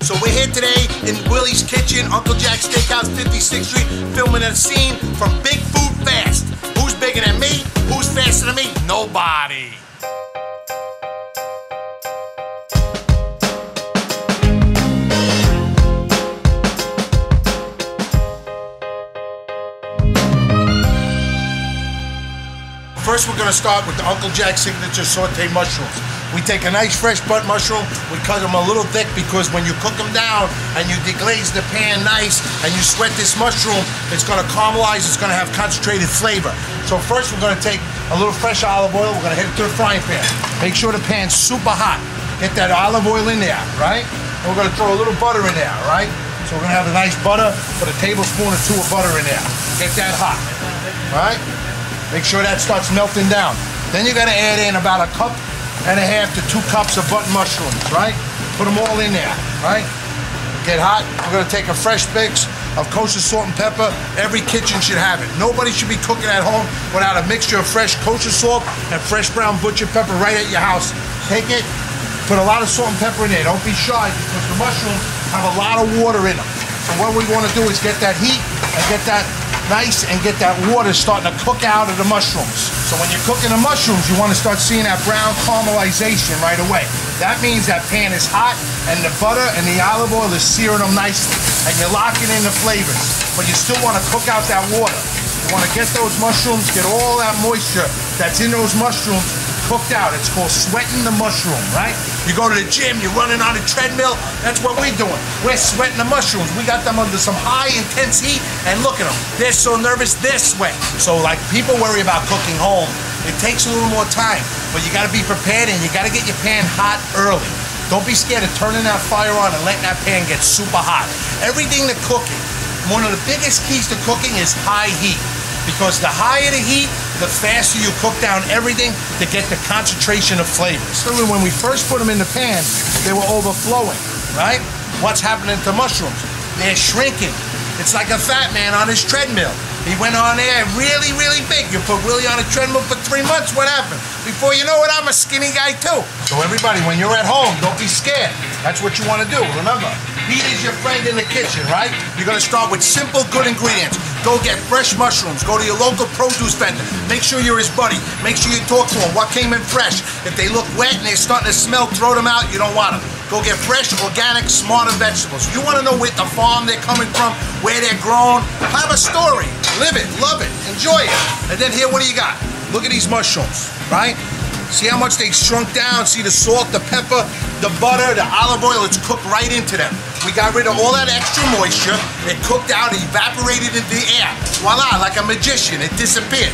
So we're here today in Willie's kitchen, Uncle Jack's Steakhouse, 56th Street, filming a scene from Big Food Fast. Who's bigger than me? Who's faster than me? Nobody. First, we're going to start with the Uncle Jack's signature sauteed mushrooms. We take a nice fresh butt mushroom, we cut them a little thick because when you cook them down and you deglaze the pan nice and you sweat this mushroom, it's going to caramelize, it's going to have concentrated flavor. So first we're going to take a little fresh olive oil, we're going to hit it to the frying pan. Make sure the pan's super hot. Get that olive oil in there, right? And we're going to throw a little butter in there, right? So we're going to have a nice butter, put a tablespoon or two of butter in there. Get that hot, right? Make sure that starts melting down. Then you're gonna add in about 1.5 cups to 2 cups of button mushrooms, right? Put them all in there, right? Get hot. We're gonna take a fresh mix of kosher salt and pepper. Every kitchen should have it. Nobody should be cooking at home without a mixture of fresh kosher salt and fresh brown butcher pepper right at your house. Take it, put a lot of salt and pepper in there. Don't be shy because the mushrooms have a lot of water in them. So what we wanna do is get that heat and get that nice and get that water starting to cook out of the mushrooms. So when you're cooking the mushrooms, you want to start seeing that brown caramelization right away. That means that pan is hot and the butter and the olive oil is searing them nicely and you're locking in the flavors. But you still want to cook out that water. You want to get those mushrooms, get all that moisture that's in those mushrooms cooked out. It's called sweating the mushroom, right? You go to the gym, you're running on a treadmill, that's what we're doing. We're sweating the mushrooms. We got them under some high intense heat and look at them. They're so nervous, they're sweating. So like people worry about cooking home, it takes a little more time, but you gotta be prepared and you gotta get your pan hot early. Don't be scared of turning that fire on and letting that pan get super hot. Everything to cooking, one of the biggest keys to cooking is high heat. Because the higher the heat, the faster you cook down everything to get the concentration of flavors. So when we first put them in the pan, they were overflowing, right? What's happening to mushrooms? They're shrinking. It's like a fat man on his treadmill. He went on there really, really big. You put Willie on a treadmill for 3 months, what happened? Before you know it, I'm a skinny guy too. So everybody, when you're at home, don't be scared. That's what you want to do. Remember, heat is your friend in the kitchen, right? You're going to start with simple, good ingredients. Go get fresh mushrooms. Go to your local produce vendor. Make sure you're his buddy. Make sure you talk to him. What came in fresh? If they look wet and they're starting to smell, throw them out. You don't want them. Go get fresh, organic, smarter vegetables. You want to know where the farm they're coming from, where they're grown. Have a story. Live it, love it, enjoy it. And then here, what do you got? Look at these mushrooms, right? See how much they shrunk down? See the salt, the pepper, the butter, the olive oil, it's cooked right into them. We got rid of all that extra moisture. It cooked out, evaporated into the air. Voila, like a magician, it disappeared.